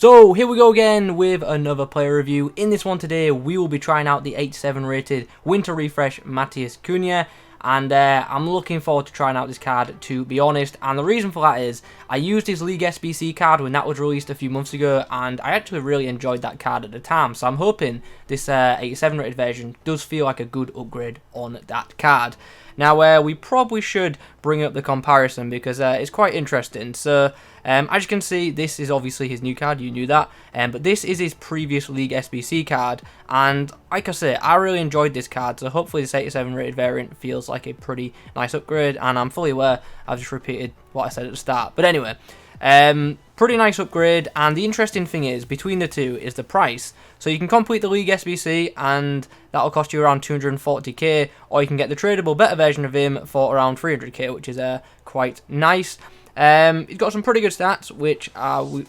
So here we go again with another player review. In this one today, we will be trying out the 87 rated Winter Refresh Matheus Cunha. And I'm looking forward to trying out this card, to be honest. And the reason for that is, I used his League SBC card when that was released a few months ago, and I actually really enjoyed that card at the time. So I'm hoping this 87 rated version does feel like a good upgrade on that card. Now, we probably should bring up the comparison because it's quite interesting. So, as you can see, this is obviously his new card, you knew that. But this is his previous League SBC card. And like I say, I really enjoyed this card. So hopefully this 87 rated variant feels like a pretty nice upgrade. And I'm fully aware I've just repeated what I said at the start. But anyway, pretty nice upgrade. And the interesting thing is, between the two is the price. So you can complete the League SBC and that'll cost you around 240k, or you can get the tradable better version of him for around 300k, which is quite nice. He's got some pretty good stats, which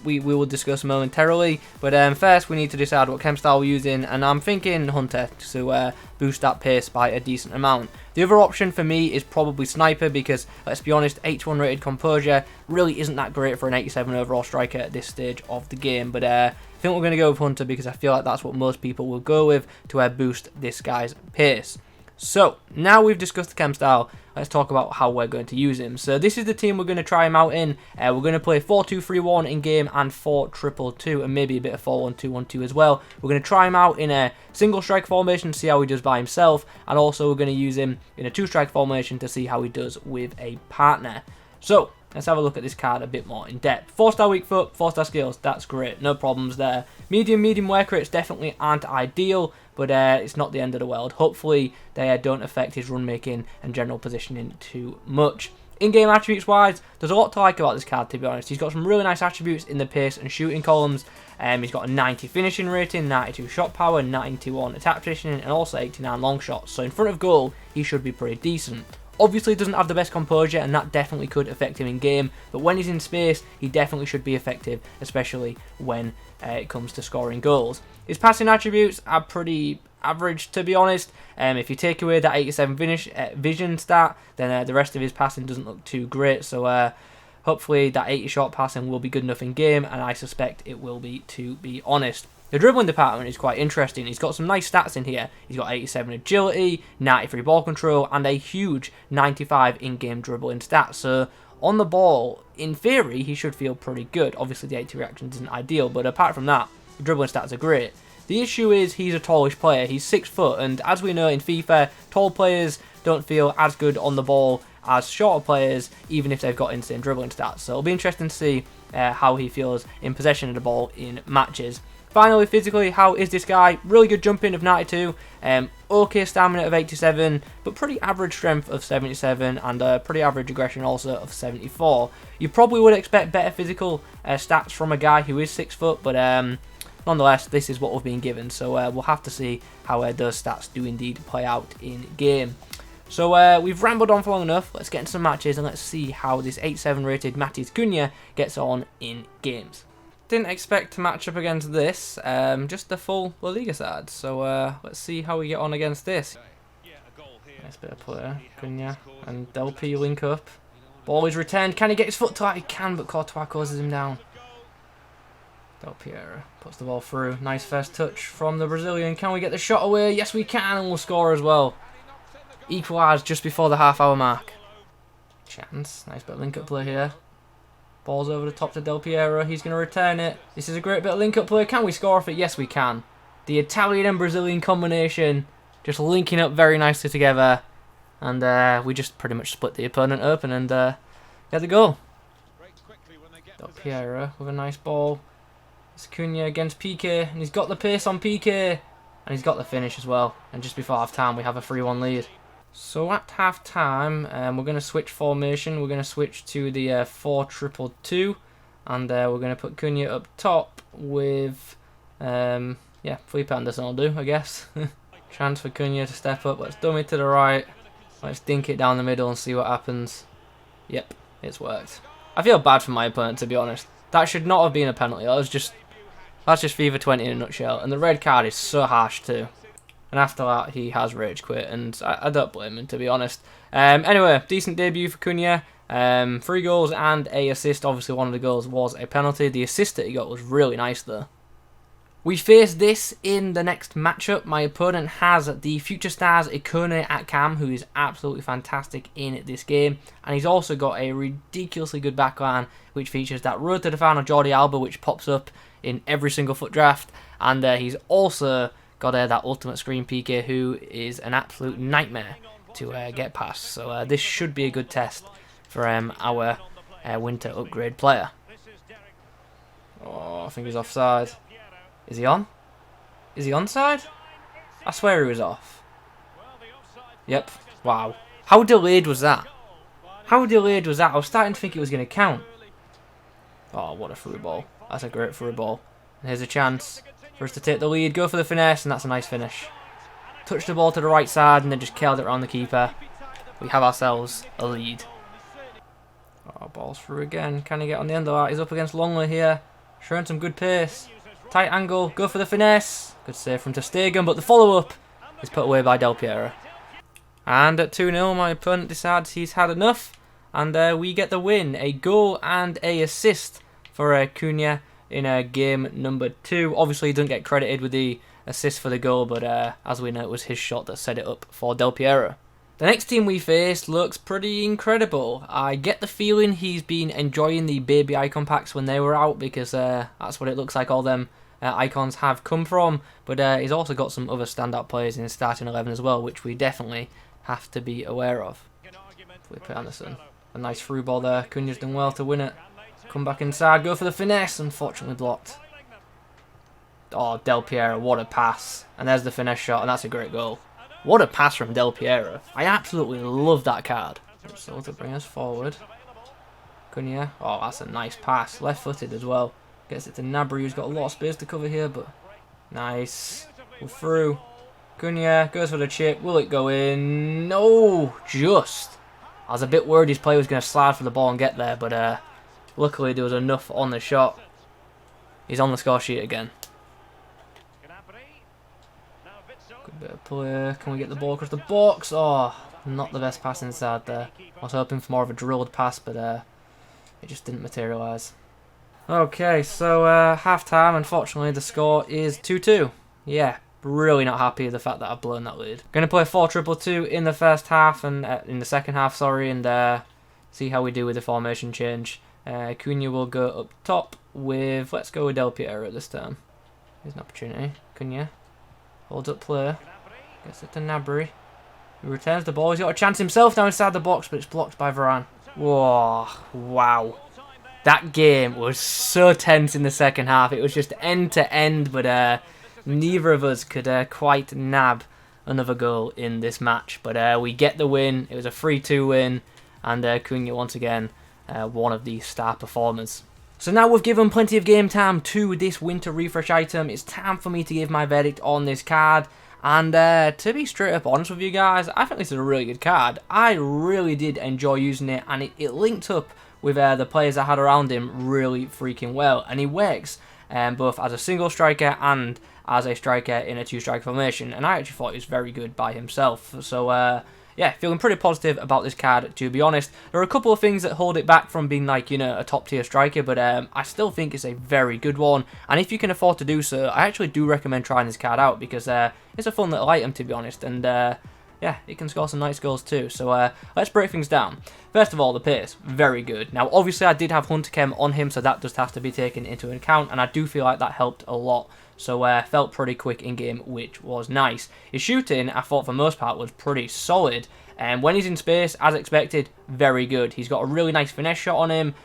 we will discuss momentarily. But first, we need to decide what chem style we're using, and I'm thinking Hunter to boost that pace by a decent amount. The other option for me is probably Sniper, because let's be honest, 81 rated Composure really isn't that great for an 87 overall striker at this stage of the game. But I think we're going to go with Hunter because I feel like that's what most people will go with to boost this guy's pace. So, now we've discussed the chem style, let's talk about how we're going to use him. So, this is the team we're going to try him out in. We're going to play 4-2-3-1 in game and 4-2-2-2, and maybe a bit of 4-1-2-1-2 as well. We're going to try him out in a single strike formation to see how he does by himself, and also we're going to use him in a two-strike formation to see how he does with a partner. So, let's have a look at this card a bit more in depth. 4-star weak foot, 4-star skills, that's great, no problems there. Medium wear rates definitely aren't ideal, but it's not the end of the world. Hopefully they don't affect his run making and general positioning too much. In-game attributes wise, there's a lot to like about this card, to be honest. He's got some really nice attributes in the pace and shooting columns. He's got a 90 finishing rating, 92 shot power, 91 attack positioning, and also 89 long shots. So in front of goal, he should be pretty decent. Obviously, he doesn't have the best composure, and that definitely could affect him in game. But when he's in space, he definitely should be effective, especially when it comes to scoring goals. His passing attributes are pretty average, to be honest. If you take away that 87 vision stat, then the rest of his passing doesn't look too great. So hopefully that 80 shot passing will be good enough in game, and I suspect it will be, to be honest. The dribbling department is quite interesting. He's got some nice stats in here. He's got 87 agility, 93 ball control, and a huge 95 in-game dribbling stats. So on the ball, in theory, he should feel pretty good. Obviously, the 80 reactions isn't ideal, but apart from that, the dribbling stats are great. The issue is he's a tallish player. He's 6 foot, and as we know in FIFA, tall players don't feel as good on the ball as shorter players, even if they've got insane dribbling stats. So it'll be interesting to see how he feels in possession of the ball in matches. Finally, physically, how is this guy? Really good jumping of 92, okay stamina of 87, but pretty average strength of 77, and pretty average aggression also of 74. You probably would expect better physical stats from a guy who is 6 foot, but nonetheless, this is what we've been given, so we'll have to see how those stats do indeed play out in game. So we've rambled on for long enough. Let's get into some matches and let's see how this 87 rated Matheus Cunha gets on in games. Didn't expect to match up against this, just the full La Liga side. So let's see how we get on against this. Nice bit of player, Cunha and Del P link up. Ball is returned. Can he get his foot to that? He can, but Courtois closes him down. Del Piero puts the ball through. Nice first touch from the Brazilian. Can we get the shot away? Yes, we can, and we'll score as well. Equalised just before the half-hour mark. Chance. Nice bit of link-up play here. Ball's over the top to Del Piero. He's going to return it. This is a great bit of link-up play. Can we score off it? Yes, we can. The Italian and Brazilian combination just linking up very nicely together. And we just pretty much split the opponent open and get the goal. Del Piero with a nice ball. It's Cunha against Piqué. And he's got the pace on Piqué. And he's got the finish as well. And just before half-time, we have a 3-1 lead. So at half-time, we're going to switch formation. We're going to switch to the 4-2-2-2. And we're going to put Cunha up top with, yeah, Felipe Anderson will do, I guess. Chance for Cunha to step up. Let's dummy to the right. Let's dink it down the middle and see what happens. Yep, it's worked. I feel bad for my opponent, to be honest. That should not have been a penalty. That's just FIFA 20 in a nutshell. And the red card is so harsh too. And after that, he has rage quit, and I don't blame him, to be honest. Anyway, decent debut for Cunha. 3 goals and a assist. Obviously, one of the goals was a penalty. The assist that he got was really nice, though. We face this in the next matchup. My opponent has the future stars Cornet at cam, who is absolutely fantastic in this game. And he's also got a ridiculously good backline, which features that road to the final Jordi Alba, which pops up in every single FUT draft. And he's also got that ultimate screen PK, who is an absolute nightmare to get past. So this should be a good test for our winter upgrade player. Oh, I think he's offside. Is he on? Is he onside? I swear he was off. Yep. Wow. How delayed was that? How delayed was that? I was starting to think it was going to count. Oh, what a through ball. That's a great through ball. And here's a chance for us to take the lead. Go for the finesse, and that's a nice finish. Touch the ball to the right side, and then just curled it around the keeper. We have ourselves a lead. Oh, ball's through again. Can he get on the end of that? He's up against Longley here. Showing some good pace. Tight angle, go for the finesse. Good save from ter Stegen, but the follow-up is put away by Del Piero. And at 2-0, my opponent decides he's had enough, and we get the win. A goal and a assist for Cunha in game number 2. Obviously, he doesn't get credited with the assist for the goal, but as we know, it was his shot that set it up for Del Piero. The next team we faced looks pretty incredible. I get the feeling he's been enjoying the baby icon packs when they were out, because that's what it looks like all them icons have come from, but he's also got some other standout players in his starting 11 as well, which we definitely have to be aware of. Flip Anderson. A nice through ball there. Cunha's done well to win it. Come back inside, go for the finesse, unfortunately blocked. Oh, Del Piero, what a pass. And there's the finesse shot, and that's a great goal. What a pass from Del Piero. I absolutely love that card. So to bring us forward. Cunha. Oh, that's a nice pass. Left-footed as well. Gets it to Gnabry, who's got a lot of space to cover here, but nice. We're through. Cunha goes for the chip. Will it go in? No, just. I was a bit worried his player was going to slide for the ball and get there, but luckily there was enough on the shot. He's on the score sheet again. Good bit of play. Can we get the ball across the box? Oh, not the best pass inside there. I was hoping for more of a drilled pass, but it just didn't materialise. Okay, so half-time, unfortunately, the score is 2-2. Yeah, really not happy with the fact that I've blown that lead. Going to play 4-2-2 in the first half, and in the second half, sorry, and see how we do with the formation change. Cunha will go up top with, let's go with Del Piero this time. Here's an opportunity. Cunha holds up play, gets it to Gnabry, who returns the ball. He's got a chance himself now inside the box, but it's blocked by Varane. Whoa, wow. That game was so tense in the second half. It was just end to end, but neither of us could quite nab another goal in this match. But we get the win. It was a 3-2 win, and Cunha once again one of the star performers. So now we've given plenty of game time to this winter refresh item. It's time for me to give my verdict on this card. And to be straight up honest with you guys, I think this is a really good card. I really did enjoy using it, and it linked up with the players I had around him really freaking well. And he works both as a single striker and as a striker in a 2-striker formation. And I actually thought he was very good by himself. So yeah, feeling pretty positive about this card, to be honest. There are a couple of things that hold it back from being like, you know, a top tier striker, but I still think it's a very good one. And if you can afford to do so, I actually do recommend trying this card out, because it's a fun little item, to be honest. And yeah, it can score some nice goals too. So let's break things down. First of all, the pace, very good. Now, obviously, I did have Hunter Chem on him, so that just has to be taken into account, and I do feel like that helped a lot. So felt pretty quick in game, which was nice. His shooting, I thought for most part, was pretty solid. And when he's in space, as expected, very good. He's got a really nice finesse shot on him,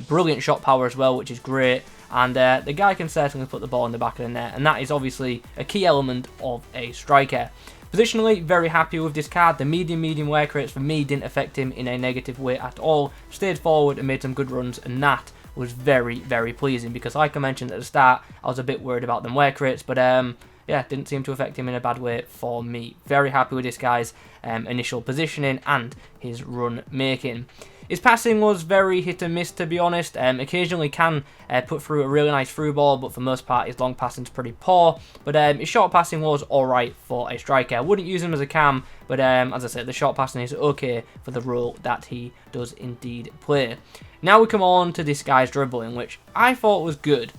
brilliant shot power as well, which is great. And the guy can certainly put the ball in the back of the net, and that is obviously a key element of a striker. Positionally, very happy with this card. The medium wear rates for me didn't affect him in a negative way at all. Stayed forward and made some good runs, and that was very, very pleasing, because like I mentioned at the start, I was a bit worried about them wear rates, but yeah, didn't seem to affect him in a bad way for me. Very happy with this guy's initial positioning and his run making. His passing was very hit and miss, to be honest. Occasionally can put through a really nice through ball, but for the most part his long passing is pretty poor. But his short passing was alright for a striker. I wouldn't use him as a cam, but as I said, the short passing is okay for the role that he does indeed play. Now we come on to this guy's dribbling, which I thought was good.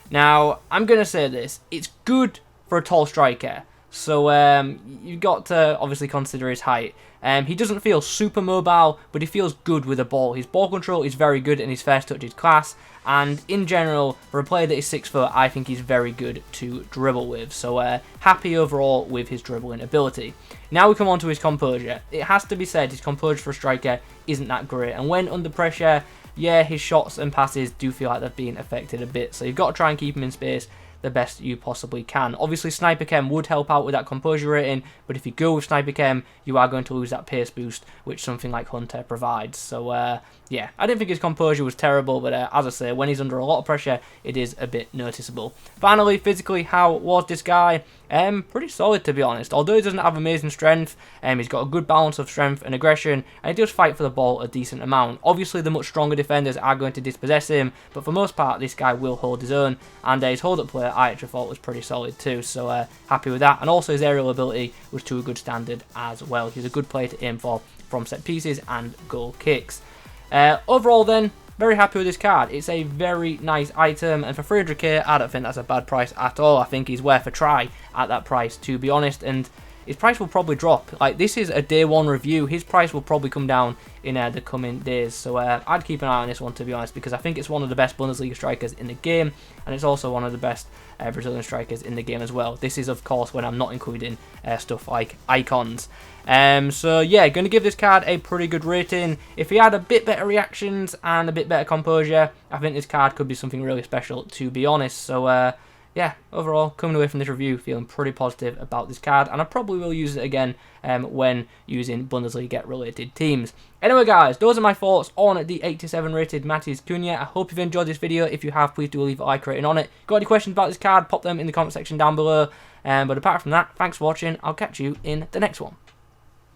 Now, I'm going to say this, it's good for a tall striker, so you've got to obviously consider his height. He doesn't feel super mobile, but he feels good with the ball. His ball control is very good and his first touch is class, and in general, for a player that is 6 foot, I think he's very good to dribble with, so happy overall with his dribbling ability. Now we come on to his composure. It has to be said, his composure for a striker isn't that great, and when under pressure, yeah, his shots and passes do feel like they've been affected a bit, so you've got to try and keep him in space the best you possibly can. Obviously, Sniper Chem would help out with that composure rating, but if you go with Sniper Chem, you are going to lose that pace boost, which something like Hunter provides. So, yeah, I didn't think his composure was terrible, but as I say, when he's under a lot of pressure, it is a bit noticeable. Finally, physically, how was this guy? Pretty solid, to be honest. Although he doesn't have amazing strength, he's got a good balance of strength and aggression, and he does fight for the ball a decent amount. Obviously, the much stronger defenders are going to dispossess him, but for most part, this guy will hold his own, and his hold-up play I actually thought was pretty solid too, so happy with that. And also his aerial ability was to a good standard as well. He's a good player to aim for from set pieces and goal kicks. Overall then, very happy with this card. It's a very nice item, and for 300k, I don't think that's a bad price at all. I think he's worth a try at that price, to be honest, and his price will probably drop. Like, this is a day one review. His price will probably come down in the coming days, so I'd keep an eye on this one, to be honest, because I think it's one of the best Bundesliga strikers in the game, and it's also one of the best Brazilian strikers in the game as well. This is, of course, when I'm not including stuff like icons. So yeah, going to give this card a pretty good rating. If he had a bit better reactions and a bit better composure, I think this card could be something really special, to be honest. So yeah, overall, coming away from this review feeling pretty positive about this card, and I probably will use it again when using Bundesliga related teams. Anyway guys, those are my thoughts on the 87 rated Matheus Cunha. I hope you've enjoyed this video. If you have, please do leave a like rating on it. Got any questions about this card, pop them in the comment section down below. But apart from that, thanks for watching. I'll catch you in the next one.